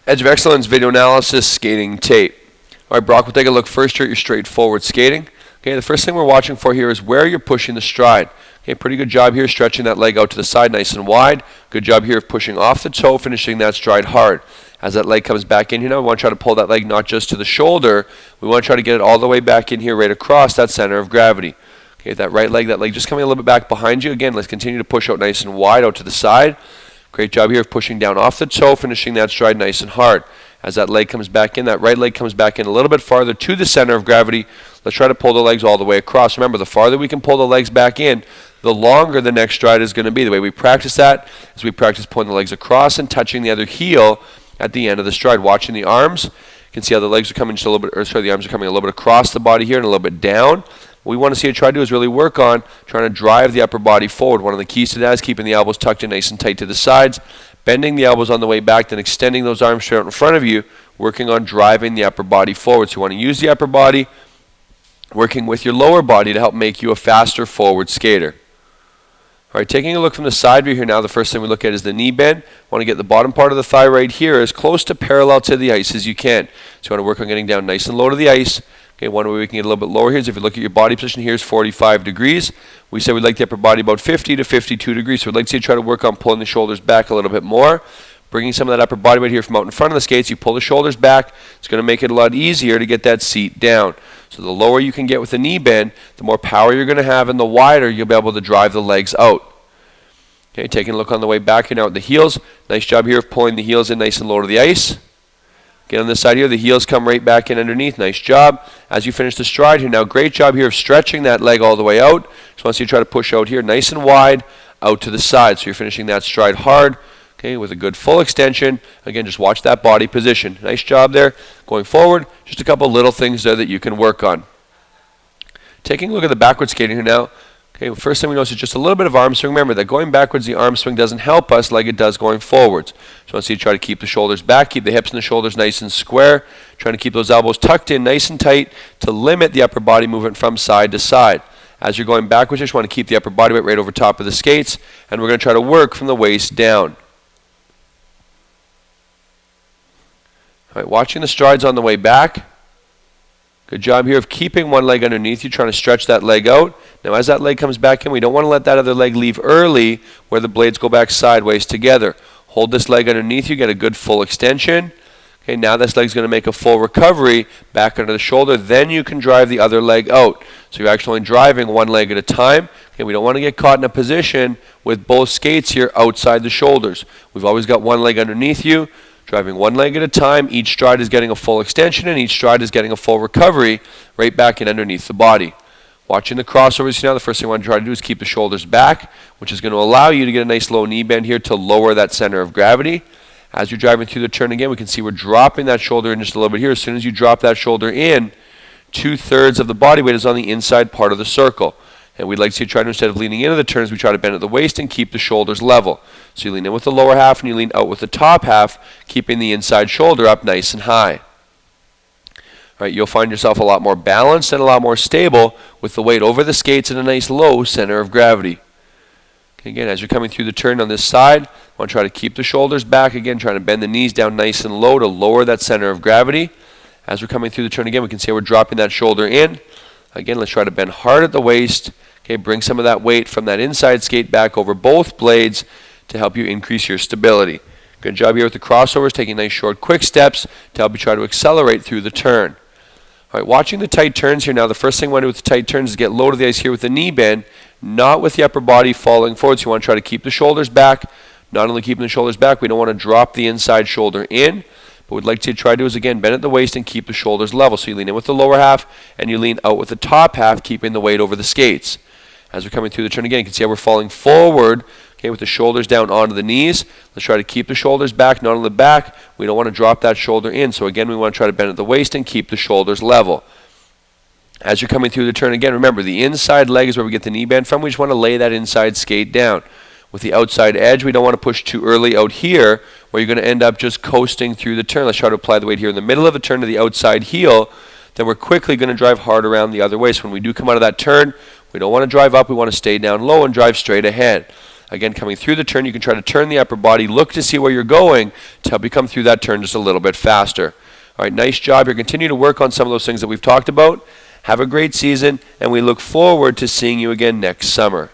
Edge of Excellence video analysis, skating tape. All right, Brock, we'll take a look first here at your straightforward skating. Okay, the first thing we're watching for here is where you're pushing the stride. Okay, pretty good job here stretching that leg out to the side nice and wide. Good job here of pushing off the toe, finishing that stride hard. As that leg comes back in here now, we want to try to pull that leg not just to the shoulder, we want to try to get it all the way back in here right across that center of gravity. Okay, that leg just coming a little bit back behind you. Again, let's continue to push out nice and wide out to the side. Great job here of pushing down off the toe, finishing that stride nice and hard. As that leg comes back in, that right leg comes back in a little bit farther to the center of gravity. Let's try to pull the legs all the way across. Remember, the farther we can pull the legs back in, the longer the next stride is going to be. The way we practice that is we practice pulling the legs across and touching the other heel at the end of the stride. Watching the arms, you can see how the legs are coming just a little bit, the arms are coming a little bit across the body here and a little bit down. What we want to see you try to do is really work on trying to drive the upper body forward. One of the keys to that is keeping the elbows tucked in nice and tight to the sides, bending the elbows on the way back, then extending those arms straight out in front of you, working on driving the upper body forward. So you want to use the upper body, working with your lower body to help make you a faster forward skater. All right, taking a look from the side view here now, the first thing we look at is the knee bend. Want to get the bottom part of the thigh right here as close to parallel to the ice as you can. So you want to work on getting down nice and low to the ice. Okay, one way we can get a little bit lower here is if you look at your body position here is 45 degrees. We said we'd like the upper body about 50 to 52 degrees. So we'd like to see you try to work on pulling the shoulders back a little bit more. Bringing some of that upper body weight here from out in front of the skates. You pull the shoulders back. It's going to make it a lot easier to get that seat down. So the lower you can get with the knee bend, the more power you're going to have, and the wider you'll be able to drive the legs out. Okay, taking a look on the way back here now at the heels. Nice job here of pulling the heels in nice and low to the ice. Get on this side here, the heels come right back in underneath. Nice job. As you finish the stride here now, great job here of stretching that leg all the way out. Just want to see you try to push out here nice and wide out to the side. So you're finishing that stride hard, okay, with a good full extension. Again, just watch that body position. Nice job there. Going forward, just a couple little things there that you can work on. Taking a look at the backward skating here now. Okay, well, first thing we notice is just a little bit of arm swing. Remember that going backwards, the arm swing doesn't help us like it does going forwards. So I want to see you try to keep the shoulders back, keep the hips and the shoulders nice and square, trying to keep those elbows tucked in nice and tight to limit the upper body movement from side to side. As you're going backwards, you just want to keep the upper body weight right over top of the skates, and we're going to try to work from the waist down. All right, watching the strides on the way back. Good job here of keeping one leg underneath you, trying to stretch that leg out. Now as that leg comes back in, we don't want to let that other leg leave early where the blades go back sideways together. Hold this leg underneath you, get a good full extension. Okay, now this leg's going to make a full recovery back under the shoulder. Then you can drive the other leg out. So you're actually driving one leg at a time. Okay, we don't want to get caught in a position with both skates here outside the shoulders. We've always got one leg underneath you. Driving one leg at a time, each stride is getting a full extension and each stride is getting a full recovery right back in underneath the body. Watching the crossovers here now, the first thing I want to try to do is keep the shoulders back, which is going to allow you to get a nice low knee bend here to lower that center of gravity. As you're driving through the turn again, we can see we're dropping that shoulder in just a little bit here. As soon as you drop that shoulder in, 2/3 of the body weight is on the inside part of the circle. And we'd like to try to, instead of leaning into the turns, we try to bend at the waist and keep the shoulders level. So you lean in with the lower half and you lean out with the top half, keeping the inside shoulder up nice and high. All right, you'll find yourself a lot more balanced and a lot more stable with the weight over the skates and a nice low center of gravity. Okay, again, as you're coming through the turn on this side, I want to try to keep the shoulders back. Again, trying to bend the knees down nice and low to lower that center of gravity. As we're coming through the turn again, we can see we're dropping that shoulder in. Again, let's try to bend hard at the waist. Okay, bring some of that weight from that inside skate back over both blades to help you increase your stability. Good job here with the crossovers, taking nice short quick steps to help you try to accelerate through the turn. All right, watching the tight turns here now, the first thing I want to do with the tight turns is get low to the ice here with the knee bend, not with the upper body falling forward. So you want to try to keep the shoulders back. Not only keeping the shoulders back, we don't want to drop the inside shoulder in. What we'd like to try to do is, again, bend at the waist and keep the shoulders level. So you lean in with the lower half and you lean out with the top half, keeping the weight over the skates. As we're coming through the turn again, you can see how we're falling forward, okay, with the shoulders down onto the knees. Let's try to keep the shoulders back, not on the back. We don't want to drop that shoulder in. So again, we want to try to bend at the waist and keep the shoulders level. As you're coming through the turn again, remember, the inside leg is where we get the knee bend from. We just want to lay that inside skate down. With the outside edge, we don't want to push too early out here, where you're going to end up just coasting through the turn. Let's try to apply the weight here in the middle of the turn to the outside heel. Then we're quickly going to drive hard around the other way. So when we do come out of that turn, we don't want to drive up. We want to stay down low and drive straight ahead. Again, coming through the turn, you can try to turn the upper body, look to see where you're going to help you come through that turn just a little bit faster. All right, nice job here. Continue to work on some of those things that we've talked about. Have a great season, and we look forward to seeing you again next summer.